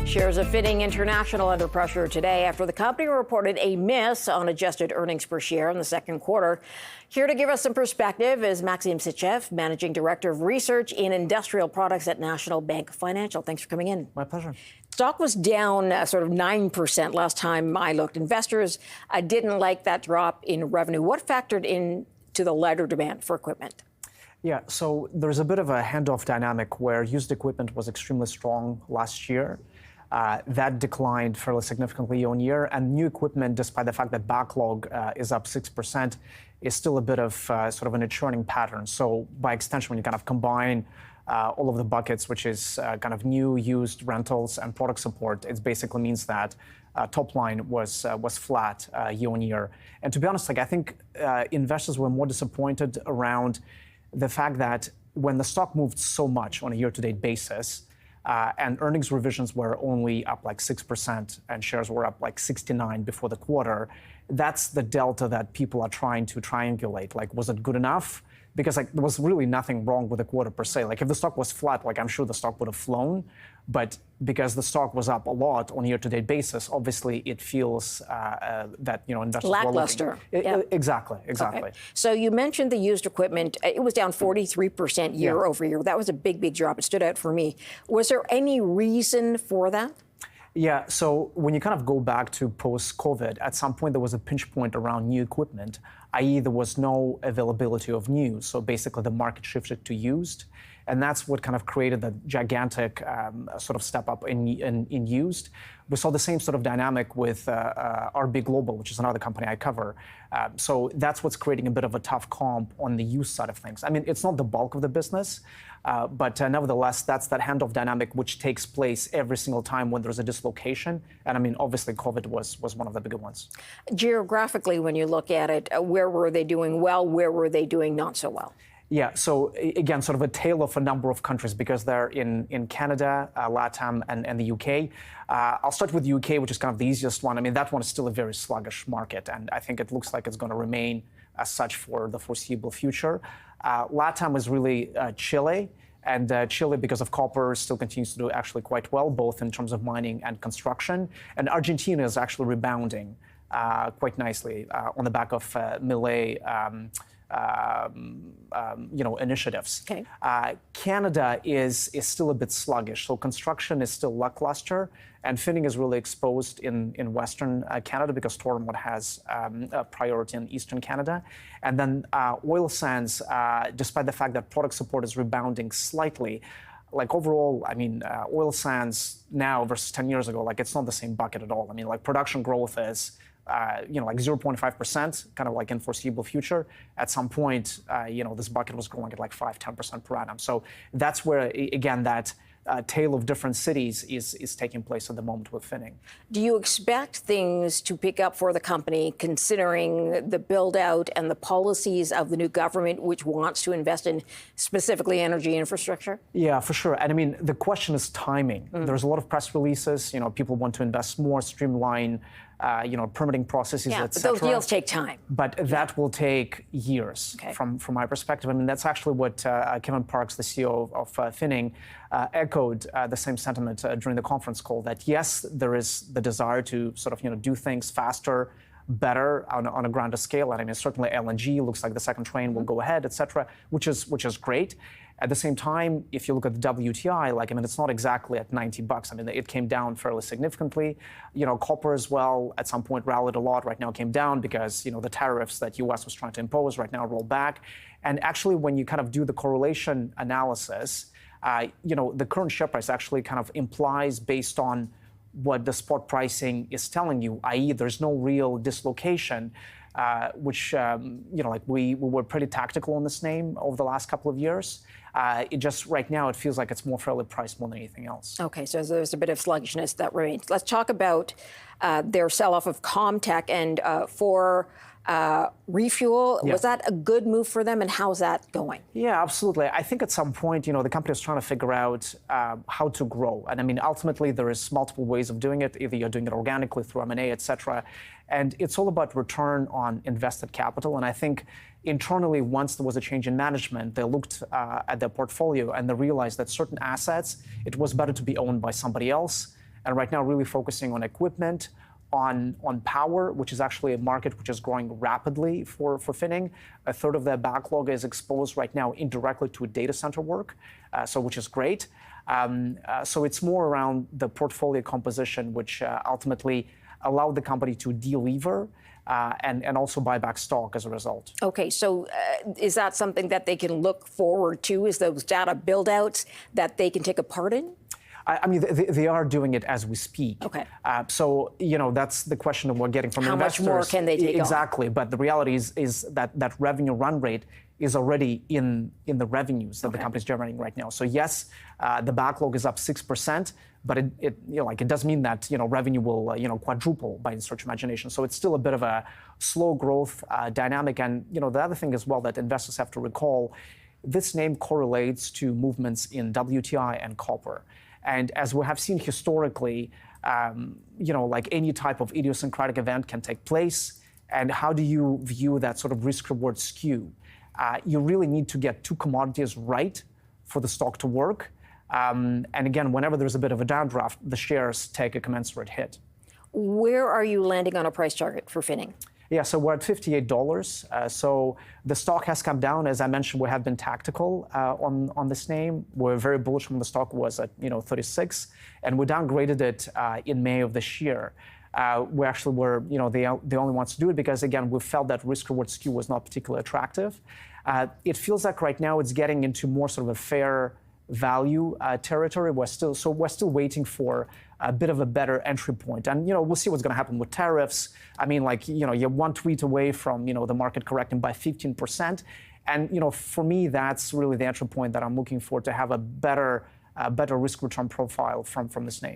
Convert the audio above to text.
Shares of Finning International under pressure today after the company reported a miss on adjusted earnings per share in the second quarter. Here to give us some perspective is Maxim Sytchev, Managing Director of Research in Industrial Products at National Bank Financial. Thanks for coming in. My pleasure. Stock was down sort of 9% last time I looked. Investors didn't like that drop in revenue. What factored into the lighter demand for equipment? Yeah, so there's a bit of a handoff dynamic where used equipment was extremely strong last year. That declined fairly significantly year on year, and new equipment, despite the fact that backlog is up 6%, is still a bit of sort of a churning pattern. So by extension, when you kind of combine all of the buckets, which is kind of new, used, rentals, and product support, it basically means that top line was flat year on year. And to be honest, I think investors were more disappointed around the fact that when the stock moved so much on a year-to-date basis, and earnings revisions were only up like 6% and shares were up like 69 before the quarter, that's the delta that people are trying to triangulate. Like, was it good enough? Because like there was really nothing wrong with the quarter per se. Like if the stock was flat, like I'm sure the stock would have flown, but because the stock was up a lot on a year-to-date basis, obviously it feels that investors lackluster. Exactly. Okay. So you mentioned the used equipment. It was down 43% year over year. That was a big drop. It stood out for me. Was there any reason for that? Yeah, so when you kind of go back to post-COVID, at some point there was a pinch point around new equipment, i.e. there was no availability of new. So basically the market shifted to used. And that's what kind of created the gigantic sort of step up in used. We saw the same sort of dynamic with RB Global, which is another company I cover. So that's what's creating a bit of a tough comp on the used side of things. I mean, it's not the bulk of the business, but nevertheless, that's that handoff dynamic which takes place every single time when there's a dislocation. And I mean, obviously, COVID was one of the bigger ones. Geographically, when you look at it, where were they doing well? Where were they doing not so well? Yeah, so again, sort of a tale of a number of countries because they're in Canada, LATAM, and the UK. I'll start with the UK, which is kind of the easiest one. I mean, that one is still a very sluggish market, and I think it looks like it's going to remain as such for the foreseeable future. LATAM is really Chile, and Chile, because of copper, still continues to do actually quite well, both in terms of mining and construction. And Argentina is actually rebounding quite nicely on the back of Milei initiatives. Okay. Canada is still a bit sluggish, so construction is still lackluster, and Finning is really exposed in Western Canada because Tormwood has a priority in Eastern Canada. And then oil sands, despite the fact that product support is rebounding slightly, like overall, I mean, oil sands now versus 10 years ago, like it's not the same bucket at all. I mean, like production growth is like 0.5%, kind of like in foreseeable future. At some point, this bucket was growing at like 5-10% per annum. So that's where, again, that tale of different cities is taking place at the moment with Finning. Do you expect things to pick up for the company, considering the build-out and the policies of the new government, which wants to invest in specifically energy infrastructure? Yeah, for sure. And I mean, the question is timing. There's a lot of press releases. People want to invest more, streamline permitting processes, yeah, etc. But those deals take time. But that will take years, from my perspective. I mean, that's actually what Kevin Parks, the CEO of Finning, echoed the same sentiment during the conference call, that yes, there is the desire to sort of do things faster, better on a grander scale. And I mean, certainly LNG looks like the second train will go ahead, etc., which is great. At the same time, if you look at the WTI, like, I mean, it's not exactly at $90. I mean, it came down fairly significantly. Copper as well, at some point rallied a lot. Right now came down because, the tariffs that U.S. was trying to impose right now rolled back. And actually, when you kind of do the correlation analysis, the current share price actually kind of implies based on what the spot pricing is telling you, i.e. there's no real dislocation, which, like we were pretty tactical on this name over the last couple of years. It just right now, it feels like it's more fairly priced more than anything else. Okay, so there's a bit of sluggishness that remains. Let's talk about their sell-off of Comtech and for refuel. Yeah. Was that a good move for them, and how's that going? Yeah, absolutely. I think at some point, the company is trying to figure out how to grow. And I mean, ultimately, there is multiple ways of doing it. Either you're doing it organically through M&A, et cetera. And it's all about return on invested capital. And I think internally, once there was a change in management, they looked at their portfolio and they realized that certain assets, it was better to be owned by somebody else. and right now really focusing on equipment, on power, which is actually a market which is growing rapidly for Finning. A third of their backlog is exposed right now indirectly to data center work, which is great. So it's more around the portfolio composition, which ultimately allowed the company to delever and also buy back stock as a result. Okay, so is that something that they can look forward to? Is those data build-outs that they can take a part in? I mean, they are doing it as we speak. Okay. So, that's the question that we're getting from investors. How much more can they take on? Exactly. But the reality is that revenue run rate is already in the revenues that the company's generating right now. So yes, the backlog is up 6%, but it does mean that revenue will quadruple by any stretch of imagination. So it's still a bit of a slow growth dynamic. And the other thing as well that investors have to recall, this name correlates to movements in WTI and copper. And as we have seen historically, like any type of idiosyncratic event can take place. And how do you view that sort of risk-reward skew? You really need to get two commodities right for the stock to work. And again, whenever there's a bit of a downdraft, the shares take a commensurate hit. Where are you landing on a price target for Finning? Yeah, so we're at $58. So the stock has come down. As I mentioned, we have been tactical on this name. We're very bullish when the stock was at 36, and we downgraded it in May of this year. We actually were the only ones to do it because again we felt that risk-reward skew was not particularly attractive. It feels like right now it's getting into more sort of a fair value territory. We're still waiting for a bit of a better entry point, and we'll see what's going to happen with tariffs. I mean, you're one tweet away from the market correcting by 15%, and for me that's really the entry point that I'm looking for to have a better risk return profile from this name.